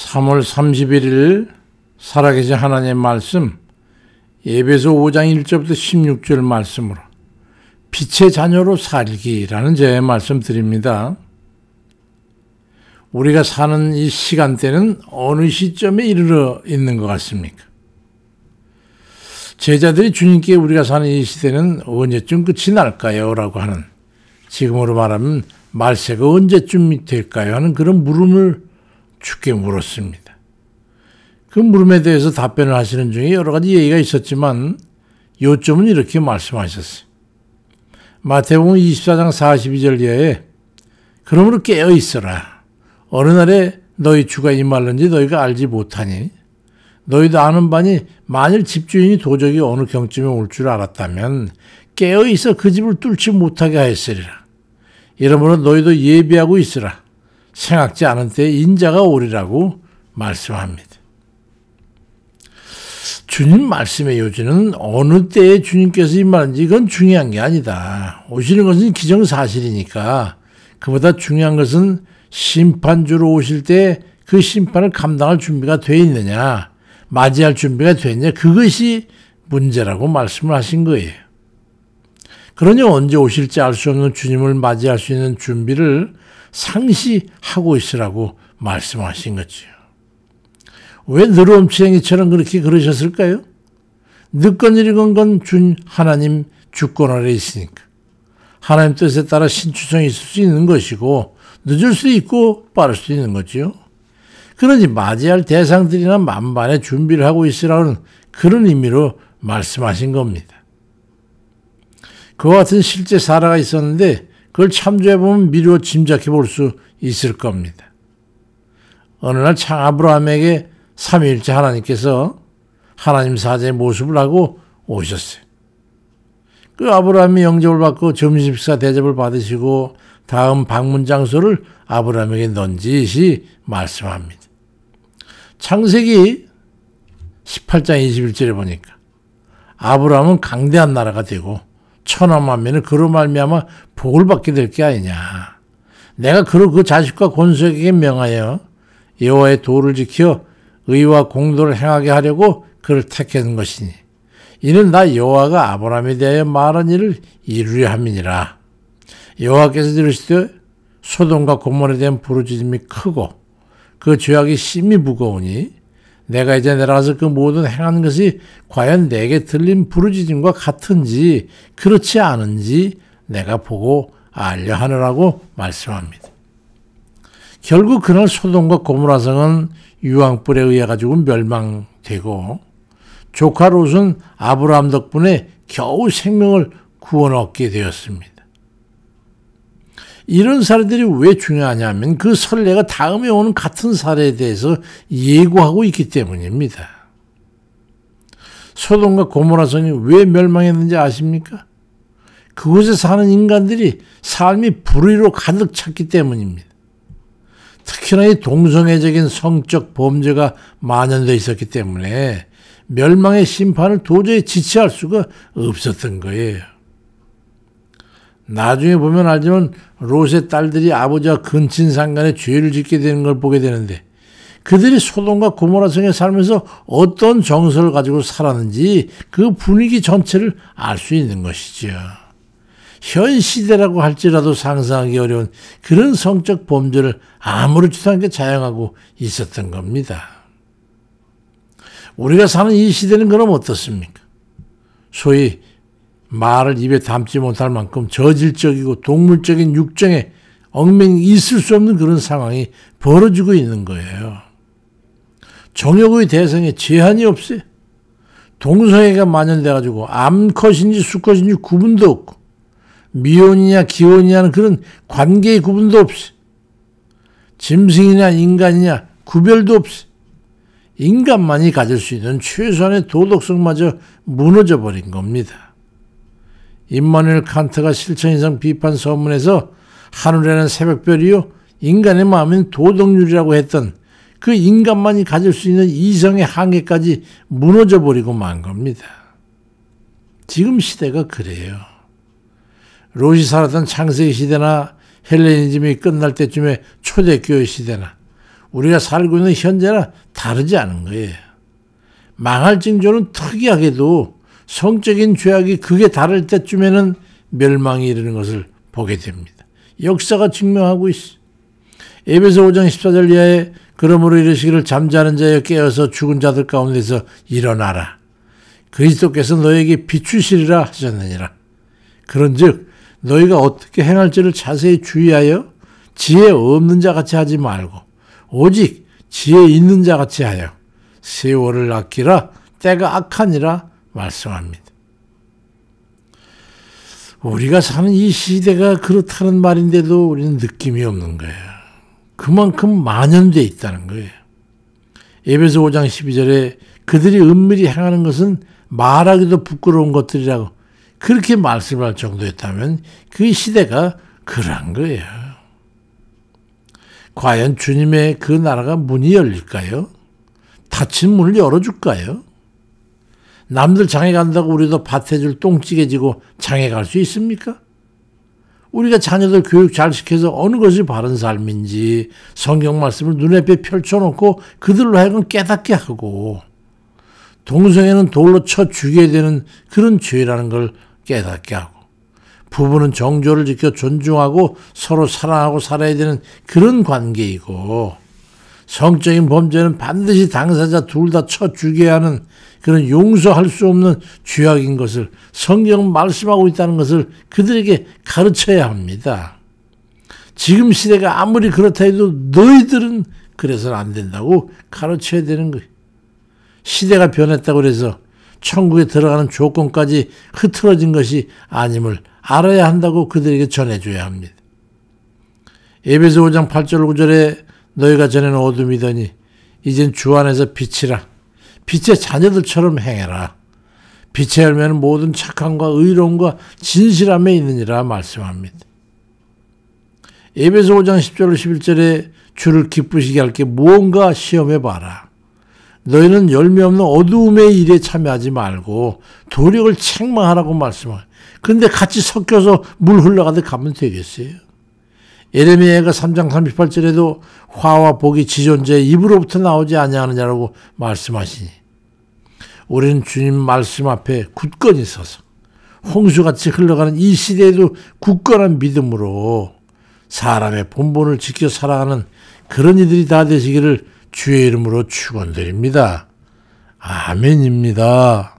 3월 31일 살아계신 하나님의 말씀 에베소 5장 1절부터 16절 말씀으로 빛의 자녀로 살기라는 제의 말씀 드립니다. 우리가 사는 이 시간대는 어느 시점에 이르러 있는 것 같습니까? 제자들이 주님께 우리가 사는 이 시대는 언제쯤 끝이 날까요? 라고 하는, 지금으로 말하면 말세가 언제쯤 될까요? 하는 그런 물음을 주께 물었습니다. 그 물음에 대해서 답변을 하시는 중에 여러 가지 얘기가 있었지만 요점은 이렇게 말씀하셨어요. 마태복음 24장 42절 이하에 그러므로 깨어 있어라. 어느 날에 너희 주가 임할는지 너희가 알지 못하니 너희도 아는 바니 만일 집주인이 도적이 어느 경쯤에 올 줄 알았다면 깨어 있어 그 집을 뚫지 못하게 하였으리라. 이러므로 너희도 예비하고 있으라. 생각지 않은 때에 인자가 오리라고 말씀합니다. 주님 말씀의 요지는 어느 때에 주님께서 임하는지 이건 중요한 게 아니다. 오시는 것은 기정사실이니까 그보다 중요한 것은 심판주로 오실 때 그 심판을 감당할 준비가 되어 있느냐, 맞이할 준비가 되어 있느냐, 그것이 문제라고 말씀을 하신 거예요. 그러니 언제 오실지 알 수 없는 주님을 맞이할 수 있는 준비를 상시하고 있으라고 말씀하신 거죠. 왜 느롬치행이처럼 그렇게 그러셨을까요? 늦건 이르건 건 하나님 주권 아래 있으니까. 하나님 뜻에 따라 신추성이 있을 수 있는 것이고 늦을 수 있고 빠를 수 있는 거죠. 그러니 맞이할 대상들이나 만반의 준비를 하고 있으라는 그런 의미로 말씀하신 겁니다. 그와 같은 실제 사례가 있었는데 그걸 참조해보면 미루어 짐작해 볼 수 있을 겁니다. 어느 날 참 아브라함에게 삼위일체 하나님께서 하나님 사자의 모습을 하고 오셨어요. 그 아브라함이 영접을 받고 점심식사 대접을 받으시고 다음 방문 장소를 아브라함에게 넌지시 말씀합니다. 창세기 18장 21절에 보니까 아브라함은 강대한 나라가 되고 천하만민은 그로 말미암아 복을 받게 될 게 아니냐. 내가 그로 그 자식과 권속에게 명하여 여호와의 도를 지켜 의와 공도를 행하게 하려고 그를 택한 것이니 이는 나 여호와가 아브라함에 대하여 말한 일을 이루려 함이니라. 여호와께서 들으시되 소돔과 고모라에 대한 부르짖음이 크고 그 죄악이 심히 무거우니 내가 이제 내려가서 그 모든 행한 것이 과연 내게 들린 부르짖음과 같은지 그렇지 않은지 내가 보고 알려 하느라고 말씀합니다. 결국 그날 소돔과 고모라 성은 유황불에 의해 가지고 멸망되고 조카 롯은 아브라함 덕분에 겨우 생명을 구원 얻게 되었습니다. 이런 사례들이 왜 중요하냐면 그 선례가 다음에 오는 같은 사례에 대해서 예고하고 있기 때문입니다. 소돔과 고모라 성이 왜 멸망했는지 아십니까? 그곳에 사는 인간들이 삶이 불의로 가득 찼기 때문입니다. 특히나 이 동성애적인 성적 범죄가 만연되어 있었기 때문에 멸망의 심판을 도저히 지체할 수가 없었던 거예요. 나중에 보면 알지만 롯의 딸들이 아버지와 근친상간에 죄를 짓게 되는 걸 보게 되는데 그들이 소돔과 고모라 성에 살면서 어떤 정서를 가지고 살았는지 그 분위기 전체를 알 수 있는 것이죠. 현 시대라고 할지라도 상상하기 어려운 그런 성적 범죄를 아무렇지도 않게 자행하고 있었던 겁니다. 우리가 사는 이 시대는 그럼 어떻습니까? 소위 말을 입에 담지 못할 만큼 저질적이고 동물적인 육정에 얽매이 있을 수 없는 그런 상황이 벌어지고 있는 거예요. 정욕의 대상에 제한이 없어요. 동성애가 만연돼가지고 암컷인지 수컷인지 구분도 없고 미혼이냐 기혼이냐는 그런 관계의 구분도 없어요. 짐승이냐 인간이냐 구별도 없어요. 인간만이 가질 수 있는 최소한의 도덕성마저 무너져 버린 겁니다. 임마누엘 칸트가 실천 이상 비판 서문에서 하늘에는 새벽별이요 인간의 마음은 도덕률이라고 했던 그 인간만이 가질 수 있는 이성의 한계까지 무너져 버리고 만 겁니다. 지금 시대가 그래요. 롯이 살았던 창세기 시대나 헬레니즘이 끝날 때쯤에 초대교회 시대나 우리가 살고 있는 현재나 다르지 않은 거예요. 망할 징조는 특이하게도 성적인 죄악이 극에 달할 때쯤에는 멸망이 이르는 것을 보게 됩니다. 역사가 증명하고 있어. 에베소 5장 14절 이하에 그러므로 이르시기를 잠자는 자여 깨어서 죽은 자들 가운데서 일어나라. 그리스도께서 너에게 비추시리라 하셨느니라. 그런즉 너희가 어떻게 행할지를 자세히 주의하여 지혜 없는 자 같이 하지 말고 오직 지혜 있는 자 같이 하여 세월을 아끼라. 때가 악하니라 말씀합니다. 우리가 사는 이 시대가 그렇다는 말인데도 우리는 느낌이 없는 거예요. 그만큼 만연돼 있다는 거예요. 에베소 5장 12절에 그들이 은밀히 행하는 것은 말하기도 부끄러운 것들이라고 그렇게 말씀할 정도였다면 그 시대가 그러한 거예요. 과연 주님의 그 나라가 문이 열릴까요? 닫힌 문을 열어줄까요? 남들 장에 간다고 우리도 밭에 줄 똥찌개 지고 장에 갈 수 있습니까? 우리가 자녀들 교육 잘 시켜서 어느 것이 바른 삶인지 성경 말씀을 눈앞에 펼쳐놓고 그들로 하여금 깨닫게 하고 동성애는 돌로 쳐 죽여야 되는 그런 죄라는 걸 깨닫게 하고 부부는 정조를 지켜 존중하고 서로 사랑하고 살아야 되는 그런 관계이고 성적인 범죄는 반드시 당사자 둘 다 쳐 죽여야 하는 그런 용서할 수 없는 죄악인 것을 성경은 말씀하고 있다는 것을 그들에게 가르쳐야 합니다. 지금 시대가 아무리 그렇다 해도 너희들은 그래서는 안 된다고 가르쳐야 되는 거예요. 시대가 변했다고 해서 천국에 들어가는 조건까지 흐트러진 것이 아님을 알아야 한다고 그들에게 전해줘야 합니다. 에베소 5장 8절 9절에 너희가 전에는 어둠이더니 이젠 주 안에서 빛이라. 빛의 자녀들처럼 행해라. 빛의 열매는 모든 착함과 의로움과 진실함에 있느니라 말씀합니다. 에베소 5장 10절 11절에 주를 기쁘시게 할 게 무언가 시험해봐라. 너희는 열매 없는 어두움의 일에 참여하지 말고 도력을 책망하라고 말씀해요. 그런데 같이 섞여서 물 흘러가듯 가면 되겠어요? 예레미야가 3장 38절에도 화와 복이 지존자의 입으로부터 나오지 아니하느냐라고 말씀하시니 우리는 주님 말씀 앞에 굳건히 서서 홍수같이 흘러가는 이 시대에도 굳건한 믿음으로 사람의 본분을 지켜 살아가는 그런 이들이 다 되시기를 주의 이름으로 축원드립니다. 아멘입니다.